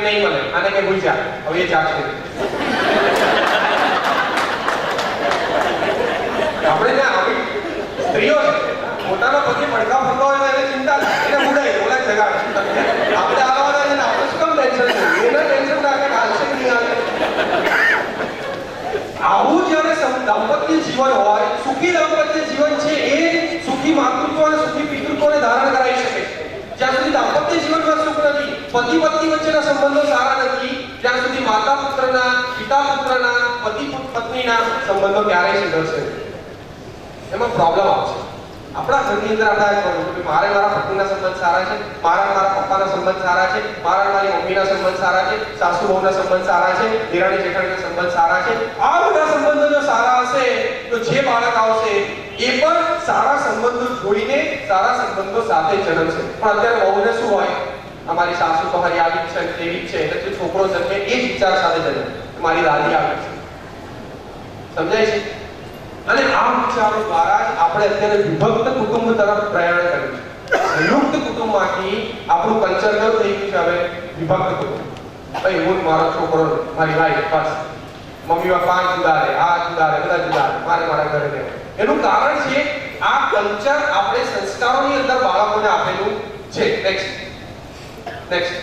નહીં બને, આને કે ભૂલ જા, હવે એ જાગશે. આપણે ને આવી સ્ત્રીઓ છે, પોતાના પતિ પડકા ફરતો હોય તો એને ચિંતા થાય, એને ઉડાય, ઓલા જગાડે. આપણે આવવાના છે ને આપણે શું કામ ટેન્શન છે? એના ટેન્શન ના કે હાલશે નહીં આવે. આવું જ્યારે દાંપત્ય જીવન હોય, સુખી દાંપત્ય જીવન છે એ સુખી માતૃત્વ અને સુખી પિતૃત્વને ધારણ કરાવી શકે છે. જ્યાં સુધી દાંપત્ય જીવનમાં સુખ નથી, પતિ પત્ની વચ્ચેના સંબંધો સારા નથી, ત્યાં સુધી માતા પુત્રના, પિતા પુત્રના, પતિ પત્નીના સંબંધો ક્યારેય સુધરશે નહીં. એમાં પ્રોબ્લેમ આવશે. આપણા ઘરની અંદર આપણે કહ્યું કે મારે મારા પત્નીના સંબંધ સારા છે, મારા પપ્પાના સંબંધ સારા છે, મારી મમ્મીના સંબંધ સારા છે, સાસુ વહુના સંબંધ સારા છે, દેરાણી જેઠાણીના સંબંધ સારા છે. આ બધા સંબંધો જો સારા હશે તો જે બાળક આવશે એ પણ સારા સંબંધો જોઈને સારા સંબંધો સાથે જન્મશે. પણ અત્યારે વહુને શું હોય, અમારી સાસુ તો મારી આવી છે, તેવી છે, એટલે છોકરો જન્મે એ જ વિચાર સાથે જન્મે, મારી દાદી આવી છે. સમજાય છે? અને આ વિચારો દ્વારા જ આપણે અત્યારે વિભક્ત કુટુંબ તરફ પ્રયાણ કર્યું છે. સંયુક્ત કુટુંબમાંથી આપણું કલ્ચર કેવું થઈ ગયું છે? હવે વિભક્ત કુટુંબ. ભાઈ હું મારો છોકરો, મારી વાઈફ, બસ મમ્મી પપ્પા જુદા રહે, આ જુદા રહે, બધા જુદા રહે, મારે મારા ઘરે રહેવું. એનું કારણ છે આ કલ્ચર આપણે સંસ્કારોની અંદર બાળકોને આપેલું છે. નેક્સ્ટ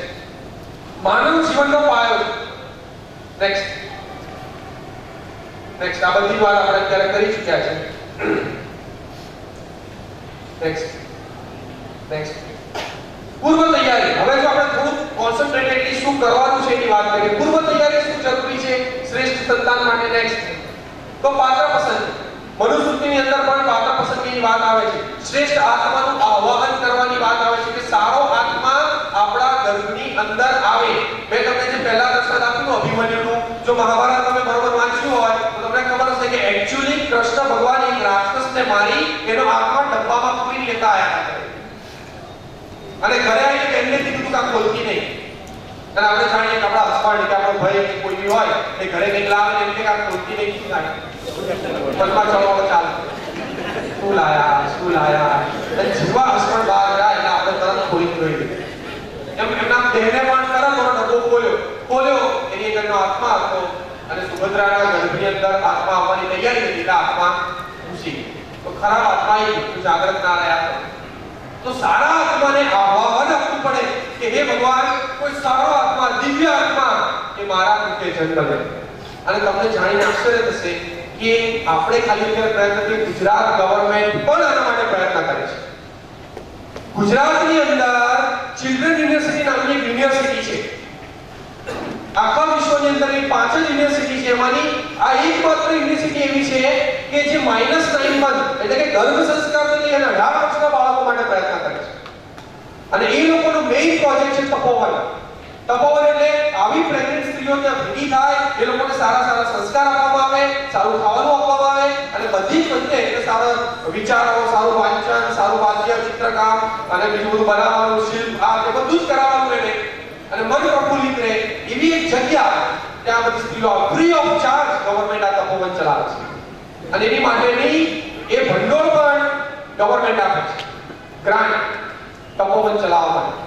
માનવ જીવનનો પાયો છે. નેક્સ્ટ આ બધી વાત આપણે અત્યારે કરી ચૂક્યા છે. નેક્સ્ટ પૂર્વ તૈયારી. હવે જો આપણે થોડું કોન્સન્ટ્રેટેડલી શું કરવાનું છે એની વાત કરીએ. પૂર્વ તૈયારી શું જરૂરી છે શ્રેષ્ઠ સંતાન માટે? નેક્સ્ટ તો પાત્ર પસંદ. મનુસ્મૃતિની અંદર પણ પાત્ર પસંદગીની વાત આવે છે. શ્રેષ્ઠ આત્માનું આહ્વાન કરવાની વાત આવે છે કે સારો આત્મા આપણા ગર્ભની અંદર આવે. મેં તમને જે પહેલા દર્શન આપ્યું અભિમન્યુનું, જો મહાભારત તમે બરોબર વાંચ્યું હોય તો તમને ખબર હશે કે એક્ચ્યુઅલી કૃષ્ણ ભગવાન એક રાક્ષસને મારી એનો આત્મા ડબ્બામાં પૂરી લેતા આવ્યા હતા. અને ઘરે આવીને એમને કીધું કે આ ખોલતી નહીં. અને આપણે જાણીએ કે આપણા હસબન્ડ કે આપણો ભાઈ કે કોઈ બી હોય એ ઘરે કંઈક લાવે ને એમને કે આ ખોલતી નહીં, શું થાય? મનમાં ચડવાનો ચાલે, શું લાયા. અને જીવા હસબન્ડ બહાર ગયા એટલે આપણે તરત ખોલી દીધું. એમના દેહને પણ તરત ડબ્બો ખોલ્યો એની અંદરનો આત્મા હતો અને સુભદ્રાના ગર્ભની અંદર આત્મા આવવાની તૈયારી હતી એટલે આત્મા ઘૂસી ગઈ. તો ખરાબ આત્મા એ જાગૃત ના રહ્યા. તો સારા આત્માને આહ્વાન આપવું પડે કે હે ભગવાન, કોઈ સારો આત્મા, દિવ્ય આત્મા એ મારા રૂપે જન્મ લે. અને તમને જાણીને આશ્ચર્ય થશે કે આપણે ખાલી અત્યારે પ્રયત્ન કરીએ, ગુજરાત ગવર્નમેન્ટ પણ આના માટે પ્રયત્ન કરે છે. ગુજરાતની અંદર ચિલ્ડ્રન યુનિવર્સિટી નામની એક યુનિવર્સિટી છે. આખા વિશ્વની અંદર એ 5 જ યુનિવર્સિટી છે. એમાંની આ એકમાત્ર યુનિવર્સિટી એવી છે કે જે -9 મંથ એટલે કે ગર્ભ સંસ્કારથી લઈને 18 વર્ષના બાળકો માટે પ્રયત્ન કરે છે. અને એ લોકોનો મેઇન પ્રોજેક્ટ છે તપોવન. તપોવન એટલે આવી પ્રેગ્નન્ટ સ્ત્રીઓ ત્યાં ભેગી થાય, એ લોકોને સારા સંસ્કાર આપવામાં આવે, સારું ખાવાનું આપવામાં આવે અને બધી જ વચ્ચે એટલે સારા વિચારો, સારું વાંચન, સારું વાદ્ય, ચિત્રકામ અને બીજું બધું બનાવવાનું, શિલ્પ, આ તે બધું જ કરાવવાનું એને અને મન પ્રફુલ્લિત રહે એવી એક જગ્યા ત્યાં બધી સ્ત્રીઓ ફ્રી ઓફ ચાર્જ ગવર્નમેન્ટ આ તપોવન ચલાવે છે. અને એની માટેની એ ભંડોળ પણ ગવર્નમેન્ટ આપે છે, ગ્રાન્ટ, તપોવન ચલાવવા માટે.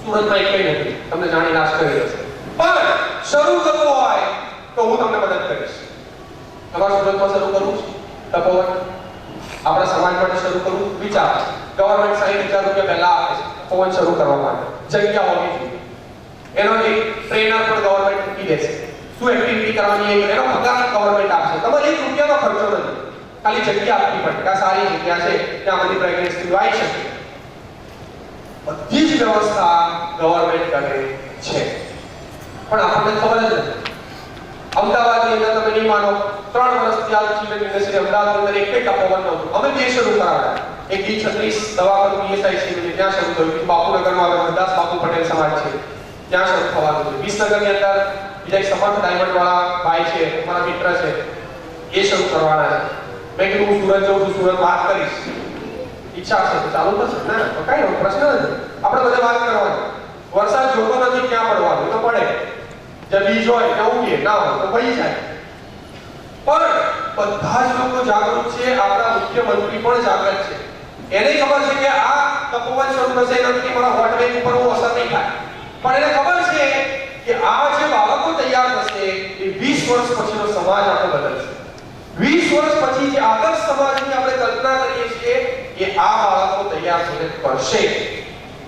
સુરતમાં એક નથી, તમને જાણીને આશ્ચર્ય થશે. પણ શરૂ કરવું હોય તો હું તમને મદદ કરીશ. તમારે સુરતમાં શરૂ કરવું છે તપોવન, આપણા સમાજ માટે શરૂ કરવું, વિચાર. ગવર્નમેન્ટ 60,000 રૂપિયા પહેલા આપે છે તપોવન શરૂ કરવા માટે. જગ્યા હોવી જોઈએ. એનો એક ટ્રેનર પણ ગવર્નમેન્ટ મૂકી દેશે. શું એક્ટિવિટી કરવાની એનો પગાર ગવર્નમેન્ટ આપશે. તમારે 1 રૂપિયાનો ખર્ચો નથી, ખાલી જગ્યા આપવી પડે. આ સારી જગ્યા છે, ત્યાં બધી પ્રેગ્નન્સી આવી શકે. બધી જ વ્યવસ્થા ગવર્નમેન્ટ કરે છે. પણ આપણને ખબર જ નથી. અમદાવાદની અંદર તમે નહીં માનો, 3 વર્ષથી આ ચિલ્ડ્રન યુનિવર્સિટી અમદાવાદની અંદર એક તપોવન નહોતું. અમે બે શરૂ કરાવ્યા. એક D36 દવાખાનું PSIC છે ત્યાં શરૂ થયું. બાપુનગરમાં હવે દાસ બાપુ પટેલ સમાજ છે ત્યાં શરૂ થવાનું છે. વિસનગરની અંદર બીજા એક સમર્થ ડાયમંડ વાળા ભાઈ છે, મારા મિત્ર છે, એ શરૂ કરવાના છે. મેં કીધું હું સુરત જઉં છું, સુરત વાત કરીશ. ઈચ્છા છે તો ચાલુ થશે ને, તો કઈ પ્રશ્ન નથી. આપણે બધે વાત કરવાની. વરસાદ જોતો નથી ક્યાં પડવાનું, તો પડે. જે બીજ હોય ત્યાં ઉગે, ના હોય તો વહી જાય. પણ બધા જ લોકો જાગૃત છે. આપણા મુખ્યમંત્રી પણ જાગૃત છે. એને ખબર છે કે આ તપોવન શરૂ થશે એનાથી મારા વોટ બેંક ઉપર અસર નહીં થાય. પણ એને ખબર છે કે આ જે બાળકો તૈયાર થશે એ 20 વર્ષ પછીનો સમાજ આપણે બદલશે. 20 વર્ષ પછી જે આદર્શ સમાજની આપણે કલ્પના કરીએ છીએ એ આ બાળકો તૈયાર થઈને કરશે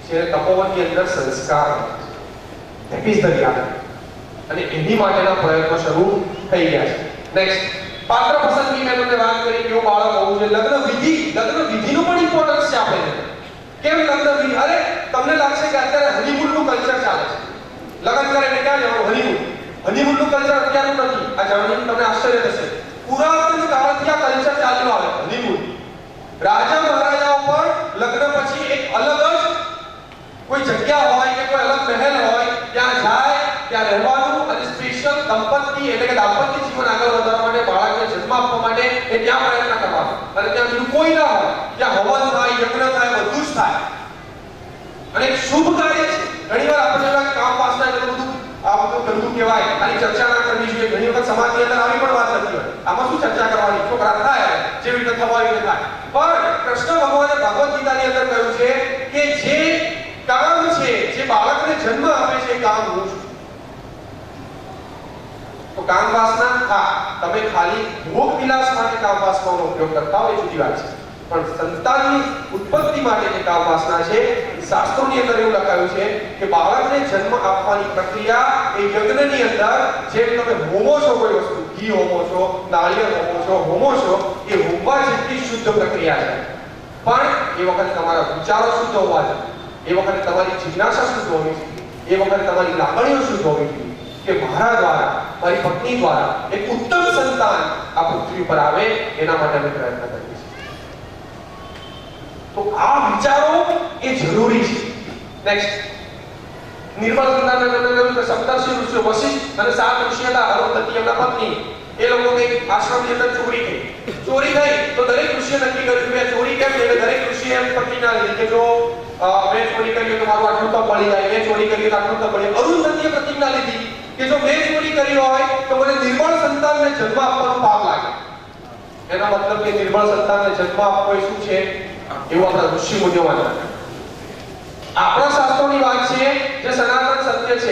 જે તપોવનની અંદર સંસ્કાર that is the reality. અને એની માટેના પ્રયત્નો શરૂ થઈ ગયા છે. નેક્સ્ટ, પાત્ર પસંદગી મેં તમને વાત કરી કેવું બાળક હોવું જોઈએ. લગ્ન વિધિનું પણ ઇમ્પોર્ટન્સ છે આપણે. કેમ લગ્ન વિધિ? અરે તમને લાગશે કે અત્યારે હનીમૂનનું કલ્ચર ચાલે છે. લગ્ન કરે એટલે ક્યાં જવાનું? હનીમૂનનું કલ્ચર અત્યારનું નથી. આ જાણીને તમને આશ્ચર્ય થશે. પુરાતન કાળથી આ કલ્ચર ચાલ્યું આવે હનીમૂન. રાજા મહારાજાઓ પણ લગ્ન પછી એક અલગ જ કોઈ જગ્યા હોય કે કોઈ અલગ મહેલ હોય ત્યાં જાય, ત્યાં રહેવાનું અને સ્પેશિયલ દંપતી એટલે કે દાંપત્ય જીવન આગળ વધારવા માટે, બાળકને જન્મ આપવા માટે એ ત્યાં પ્રયત્ન કરવાનો. અને ત્યાં બીજું કોઈ ના હોય, ત્યાં હવન થાય, યજ્ઞ થાય, બધું જ થાય. અને એક શુભ કાર્ય છે. ઘણીવાર આપણે એવા કામ પાસના એટલે બધું આ બધું ગંદુ કહેવાય, આની ચર્ચા ના કરવી જોઈએ. ઘણી વખત સમાજની અંદર આવી પણ વાત થતી હોય, આમાં શું ચર્ચા કરવાની, છોકરા થાય જેવી રીતે થવા એવી રીતે થાય. પણ કૃષ્ણ ભગવાને ભગવદ ગીતાની અંદર કહ્યું છે કે જે કામ છે, જે બાળકને જન્મ આપે છે, કામ હું છું. તો કામ વાસના, હા, તમે ખાલી ભોગ વિલાસ માટે કામ વાસનાનો ઉપયોગ કરતા હોય જુદી વાત છે, પણ સંતાનની ઉત્પત્તિ માટે જે કામ વાસના છે, શાસ્ત્રોની અંદર એવું લખાયું છે કે બાળકને જન્મ આપવાની પ્રક્રિયા એ યજ્ઞની અંદર જેમ તમે હોમો છો કોઈ વસ્તુ, ઘી હોમો છો, નાળિયેર હોમો છો, એ હોમવા જેટલી શુદ્ધ પ્રક્રિયા છે. પણ એ વખતે તમારા વિચારો શુદ્ધ હોવા જોઈએ, એ વખતે તમારી જિજ્ઞાસા શુદ્ધ હોવી જોઈએ, એ વખતે તમારી લાગણીઓ શુદ્ધ હોવી જોઈએ કે મારા દ્વારા, મારી પત્ની દ્વારા એક ઉત્તમ સંતાન આ પૃથ્વી પર આવે, એના માટે અમે પ્રયત્ન કરીએ છીએ. તો આ વિચારો એ જરૂરી છે. નેક્સ્ટ, નિર્મળ સંતાનને તમને કહ્યું કે સપ્તર્ષિ ઋષિઓ વશિષ્ઠ અને 7 ઋષિ હતા, અરુંધતી એમના પત્ની. એ લોકો એક આશ્રમની અંદર ચોરી થઈ તો દરેક ઋષિએ નક્કી કર્યું કે ચોરી કેમ થઈ? દરેક ઋષિએ એમ પ્રતિજ્ઞા લીધી કે જો મેં ચોરી કરી તો મારું આટલું તપ મળી જાય, મેં ચોરી કરી તો આટલું તપ મળી. અરુંધતીએ પ્રતિજ્ઞા લીધી કે જો મેં ચોરી કરી હોય તો મને નિર્મળ સંતાનને જન્મ આપવાનું પાપ લાગે. એનો મતલબ કે નિર્મળ સંતાનને જન્મ આપવો એ શું છે એવું આપણા ઋષિ મુનિઓ માનતા. આપણા શાસ્ત્રોની વાત છે જે સનાતન સત્ય છે.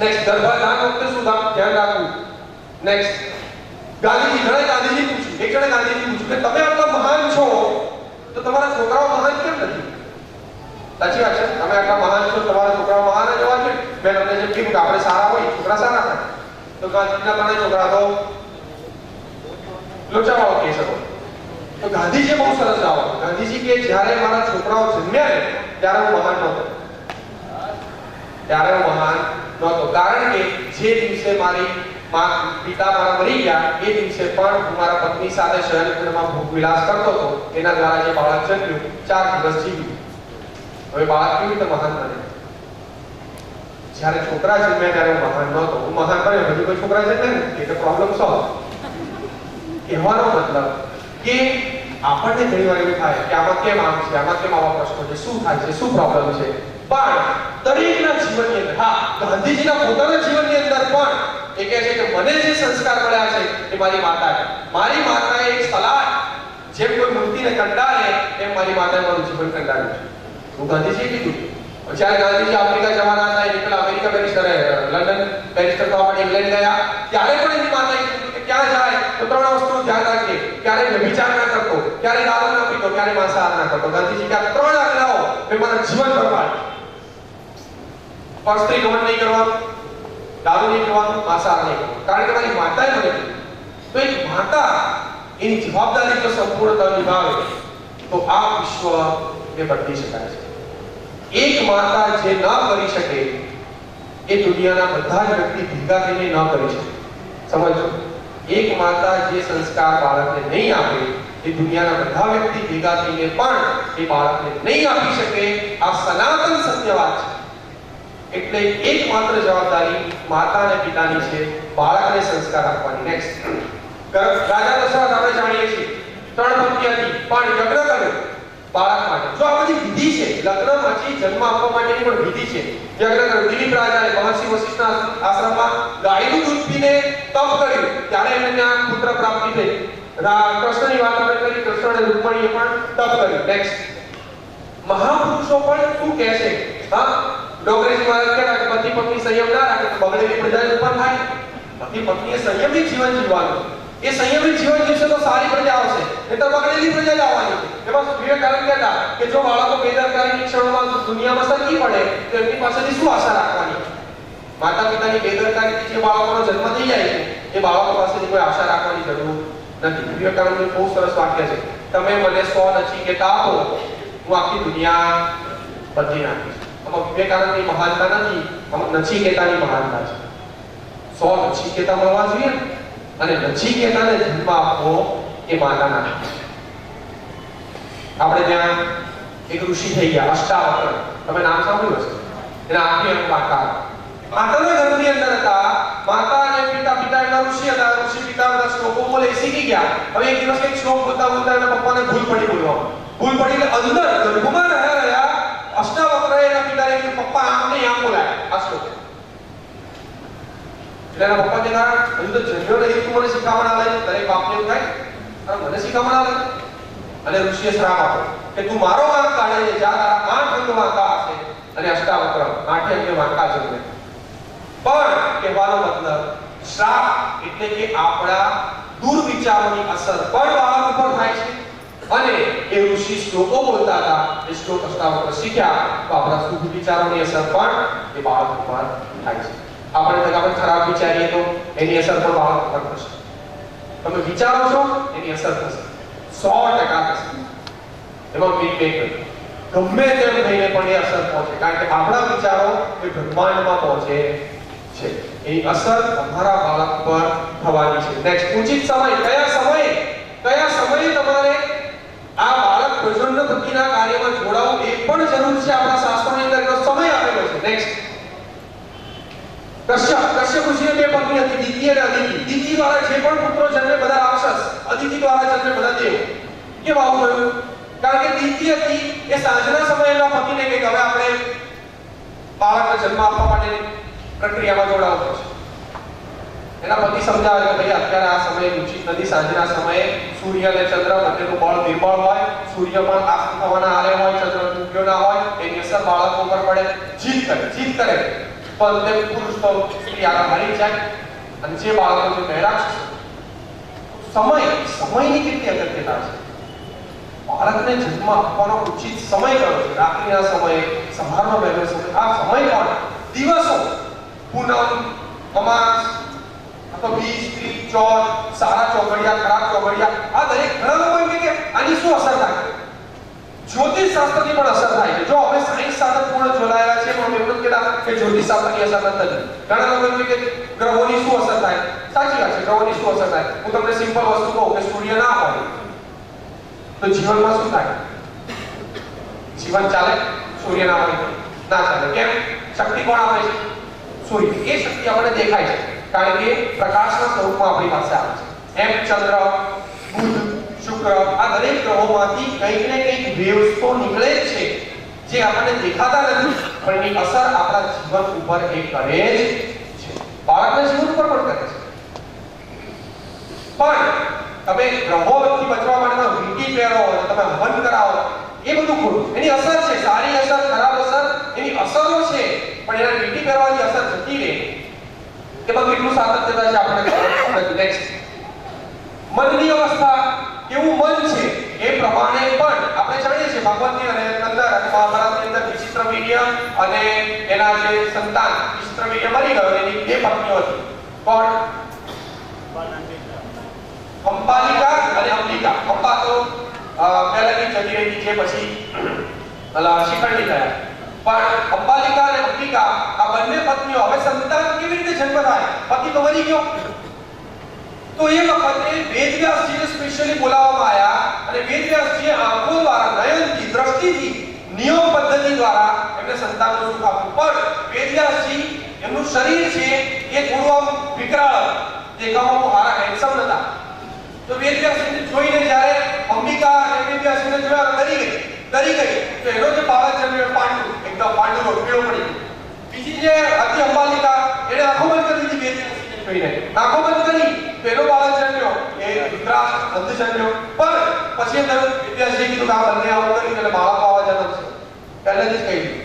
નેક્સ્ટ ગર્ભાધાન વખતે શું ધ્યાન રાખવું. નેક્સ્ટ, ગાંધીજી પૂછ્યું, એક જણે ગાંધીજી પૂછ્યું કે તમે આટલા મહાન છો તો તમારા છોકરાઓ મહાન કેમ નથી? સાચી વાત છે, તમે આટલા મહાન છો, તમારા છોકરાઓ મહાન જ હોવા જોઈએ. મેં તમને જેમ કીધું કે આપણે સારા હોય, છોકરા સારા થાય, તો ગાંધીજીના ઘણા છોકરા તો લોચાવાળો કહી શકો. તો ગાંધીજી બહુ સરસ જવાબ. ગાંધીજી કે જ્યારે મારા છોકરાઓ જન્મ્યા ને ત્યારે હું મહાન નહોતો. કારણ કે જે દિવસે મારી પિતા મારા મરી ગયા એ દિવસે પણ હું મારા પત્ની સાથે શયનગૃહમાં ભોગ વિલાસ કરતો હતો. એના દ્વારા જે બાળક જન્મ્યું 4 દિવસ જીવ્યું. હવે બાળક કેવી રીતે મહાન બને? જ્યારે છોકરા જન્મ્યા ત્યારે હું મહાન નહોતો. હું મહાન બન્યો, હજી કોઈ છોકરા જન્મે ને એટલે પ્રોબ્લેમ સોલ્વ. કહેવાનો મતલબ કે આપણને ઘણી વાર એવું થાય કે આમાં કેમ આમ છે, આમાં કેમ આવા પ્રશ્નો છે, શું થાય છે, શું પ્રોબ્લેમ છે. પણ દરેકના જીવનની અંદર, હા, ગાંધીજીના પોતાના જીવનની અંદર પણ એ કહે છે કે મને જે સંસ્કાર મળ્યા છે એ મારી માતા છે. મારી માતાએ એક સલાહ, જેમ કોઈ મૂર્તિને કંડારે એમ મારી માતાએ મારું જીવન કંડાર્યું છે. હું ગાંધીજીએ કીધું. જ્યારે ગાંધીજી આફ્રિકા જવાના હતા, એ પેલા અમેરિકા બેરિસ્ટર, લંડન બેરિસ્ટર થવા માટે ઇંગ્લેન્ડ ગયા, ત્યારે પણ એની માતાએ કીધું કે ક્યાં જાય તો 3 વસ્તુનું ધ્યાન રાખજે. ક્યારે વ્યભિચાર ના કરતો, ક્યારે દારૂ ના પીતો, ક્યારે માંસાહાર ના કરતો. ગાંધીજી કે 3 આજ્ઞાઓ મેં મારા જીવન પર પાડી. પરસ્ત્રી ગમન નહીં કરવાનું, દારૂ નહીં પીવાનું, માંસાહાર નહીં કરવાનું. કારણ કે મારી માતાએ મને કીધું. તો એક માતા એની જવાબદારી જો સંપૂર્ણતા નિભાવે તો આ વિશ્વ ને બદલી શકાય છે. એક માતા જે ન કરી શકે એ દુનિયાના બધા જ વ્યક્તિ ભેગા થઈને ન કરી શકે. સમજો, એક માતા જે સંસ્કાર બાળકને નહીં આપે એ દુનિયાના બધા વ્યક્તિ ભેગા થઈને પણ એ બાળકને નહીં આપી શકે. આ સનાતન સત્ય વાત છે. એટલે એકમાત્ર જવાબદારી માતા અને પિતાની છે બાળકને સંસ્કાર આપવાની. નેક્સ્ટ, રાજા દશરથ આપણે જાણીએ છીએ 3 પત્ની હતી પણ યજ્ઞ કર્યો બાળક માટે. જો આ બધી વિધિ છે, લગ્નમાંથી જન્મ આપવા માટેની પણ વિધિ છે. યજ્ઞ કર્યો. દિલીપ રાજાએ મહર્ષિ વશિષ્ઠના આશ્રમમાં ગાયનું દૂધ પીને તપ કર્યું, ત્યારે એમને ત્યાં પુત્ર પ્રાપ્તિ થઈ. કૃષ્ણની વાત આપણે કરી, કૃષ્ણ અને રૂકમણીએ પણ તપ કર્યું. નેક્સ્ટ, મહાપુરુષો પણ શું કહે છે? હા, ડોગરેજી મહારાજ કહેતા કે પતિ પત્ની સંયમ ના રાખે તો બગડેલી પ્રજા ઉત્પન્ન થાય. પતિ પત્નીએ સંયમિત જીવન જીવવાનું. એ સંયમિત જીવન જીવશે તો સારી પ્રજા આવશે, નહીં તો બગડેલી પ્રજા જ આવવાની છે. એમાં વિવેકાનંદ કહેતા કે જો બાળકો બેદરકારીની ક્ષણોમાં દુનિયામાં સરકી પડે તો એમની પાસેથી શું આશા રાખવાની? માતા પિતાની બેદરકારીથી જે બાળકોનો જન્મ થઈ જાય છે એ બાળકો પાસેથી કોઈ આશા રાખવાની જરૂર નથી. વિવેકાનંદનું બહુ સરસ વાક્ય છે, તમે મને 100 નચિકેતા આપો, હું આખી દુનિયા બદલી નાખીશ. આમાં વિવેકાનંદની મહાનતા નથી, આમાં નચિકેતાની મહાનતા છે. 100 નચિકેતા મળવા જોઈએ અને નચિકેતાને જન્મ આપવો એ માતાના હાથમાં છે. આપણે ત્યાં એક ઋષિ થઈ ગયા અષ્ટાવક્ર, તમે નામ સાંભળ્યું હશે. એના આખી અંગ માતા માતાના ગર્ભની અંદર હતા. માતા અને પિતા, પિતા એના ઋષિ હતા. ઋષિ પિતા બધા શ્લોકો બોલે શીખી ગયા. હવે એક દિવસ એક શ્લોક બોલતા બોલતા એના પપ્પાને ભૂલ પડી બોલવામાં. ભૂલ પડી એટલે અંદર ગર્ભમાં રહ્યા અષ્ટાવક્રએ એના પિતાને કીધું પપ્પા આમ નહીં આમ બોલાય આ શ્લોક. એટલે એના પપ્પા કહેતા હજુ તો જન્મ્યો નથી તું મને શીખવાના આવે. દરેક બાપને એવું થાય મને શીખવાના આવે. અને ઋષિએ શ્રાપ આપ્યો કે તું મારો વાંક કાઢે છે, જ્યાં તારા 8 અંગ વાંકા હશે અને અષ્ટાવક્ર 8 અંગે વાંકા જન્મે. પણ કહેવાનો મતલબ શ્રાપ એટલે કે આપણા દુર્વિચારોની અસર પણ બાળક ઉપર થાય છે. અને એ ઋષિ શ્લોકો બોલતા હતા, એ શ્લોક અષ્ટાવક્ર શીખ્યા તો આપણા શુભ વિચારોની અસર પણ એ બાળક ઉપર થાય છે. આપણે ખરાબ વિચારીએ તો એની અસર પણ બાળક ઉપર થશે. તમે વિચારો છો એની અસર થશે, 100% થશે. એમાં ફીડબેક ગમે તેમ થઈને પણ એ અસર પહોંચે, કારણ કે આપણા વિચારો એ બ્રહ્માંડમાં પહોંચે છે. એની અસર તમારા બાળક પર થવાની છે. નેક્સ્ટ, ઉચિત સમય. કયા સમયે તમારે આ બાળક પ્રજનન પ્રતિના કાર્યમાં જોડાવવું એ પણ જરૂર છે. આપણા શાસ્ત્રોની અંદર એનો સમય આપેલો છે. નેક્સ્ટ, કશ્યપ ઋષિને 2 પત્ની હતી, દિતિ અને અદિતિ. દિતિ દ્વારા જે પણ પુત્રો જન્મે બધા રાક્ષસ, અદિતિ દ્વારા જન્મે બધા દેવ. કેમ આવું થયું? કારણ કે દિતિ હતી એ સાંજના સમયે એના પતિને કહે કે હવે આપણે બાળકને જન્મ આપવા માટેની પ્રક્રિયામાં જોડાવું છે. એના પતિ સમજાવે કે ભાઈ અત્યારે આ સમય ઉચિત નથી. સાંજના સમયે સૂર્ય અને ચંદ્ર બંનેનું બળ નિર્બળ હોય, સૂર્ય પણ આસ્ત થવાના આરે હોય, ચંદ્ર ઉગ્યો ના હોય, એની અસર બાળકો પર પડે. જીત કરે પણ તે પુરુષ તો સ્ત્રી આગળ હારી જાય અને જે બાળકો જે પહેરાક્ષ સમયની કેટલી અગત્યતા છે. બાળકને જન્મ આપવાનો ઉચિત સમય કયો છે? રાત્રિના સમયે, સવારનો વહેલો સમય. આ સમય પણ દિવસો, પૂનમ, અમાસ અથવા બીજ, ત્રીજ, ચોથ, સારા ચોઘડિયા, ખરાબ ચોઘડિયા, આ દરેક ઘણા લોકો એમ કે આની શું અસર થાય? જ્યોતિષ શાસ્ત્રની પણ અસર થાય છે. જો આપણે સાયન્સ સાથે પૂર્ણ જોડાયેલા છે પણ એમ કહેતા કે જ્યોતિષ શાસ્ત્રની અસર નથી. ઘણા લોકો એમ કે ગ્રહોની શું અસર થાય? સાચી વાત છે, ગ્રહોની શું અસર થાય? હું તમને સિમ્પલ વસ્તુ કહું કે સૂર્ય ના હોય તો જીવનમાં શું થાય? જીવન ચાલે? સૂર્ય ના હોય ના ચાલે. કેમ? શક્તિ કોણ આપે છે? સૂર્ય. એ શક્તિ આપણને દેખાય છે કારણ કે પ્રકાશના સ્વરૂપમાં આપણી પાસે આવે છે. એમ ચંદ્ર, બુધ, શુક્ર, આ દરેક ગ્રહોમાંથી કંઈક ને કંઈક વેવ્સ તો નીકળે જ છે જે આપણને દેખાતા નથી પણ એની અસર આપણા જીવન ઉપર એ કરે જ છે. બાળકના જીવન ઉપર પણ કરે છે. પણ તમે ગ્રહોથી બચવા માટે વીંટી પહેરો, તમે હવન કરાવો, એ બધું ખોટું. એની અસર છે, સારી અસર, ખરાબ અસર, એની અસરો છે પણ એના વીંટી પહેરવાની અસર જતી રહે. એમાં કેટલું સાતત્યતા છે આપણે નેક્સ્ટ, મનની અવસ્થા, કેવું મન છે એ પ્રમાણે પણ આપણે જાણીએ છીએ ભગવતની અંદર અને મહાભારતની અંદર વિચિત્રવીર્ય અને એના જે સંતાન વિચિત્રવીર્ય મરી ગયો, એની 2 પત્નીઓ હતી. કોણ? અંબાલિકા અને અંબિકા. અંબા તો પહેલાની જતી રહી છે, પછી શિખંડી થયા. પણ અંબાલિકા અને અંબિકા આ બંને પત્નીઓ, હવે સંતાન કેવી રીતે જન્મ થાય? પતિ તો મરી ગયો. તો એ વખતે વેદવ્યાસજીને સ્પેશિયલી બોલાવવામાં આવ્યા અને વેદવ્યાસજીએ આંખો દ્વારા, નયનથી, દ્રષ્ટિથી, નિયમ પદ્ધતિ દ્વારા એમને સંતાનનું સુખ આપ્યું. પણ વેદવ્યાસજી એમનું શરીર છે એ થોડું આમ વિકરાળ, દેખાવમાં હારા હેન્ડસમ નતા. તો વેદવ્યાસજીને જોઈને જ્યારે અંબિકા વેદવ્યાસજીને જોયા ડરી ગઈ. તો એનો જે બાળક જન્મ્યો પાંડુ, એકદમ પાંડુનો પીળો પડી ગયો. બીજી જે હતી અંબાલિકા, એને આંખો બંધ કરી દીધી વેદવ્યાસજીને જોઈને. આંખો બંધ કરી તો એનો બાળક જન્મ્યો એ વિકરાળ અંધ જન્મ્યો. પણ પછી વેદવ્યાસજીએ કીધું કે આ બંને આવું કર્યું એટલે બાળક આવવા જન્મ છે. પહેલેથી જ કહી દીધું.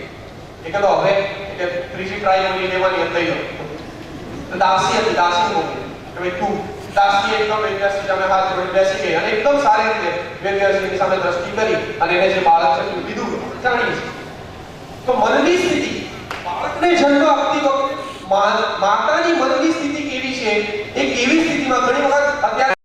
એ કહેતો હવે કે ત્રીજી ટ્રાય ઓલી લેવાની હતી લઈ લો. તો દાસી હતી, દાસી મોકલી કે ભાઈ તું દાસી એકદમ વેદ્યાસી સામે હાથ જોડી બેસી ગઈ અને એકદમ સારી રીતે વેદ્યાસીની સામે દ્રષ્ટિ કરી અને એને જે બાળક છે તે લીધું જાણી છે. તો મનની સ્થિતિ બાળકને જન્મ આપતી વખતે માતાની મનની સ્થિતિ કેવી છે એ કેવી સ્થિતિમાં ઘણી વખત અત્યારે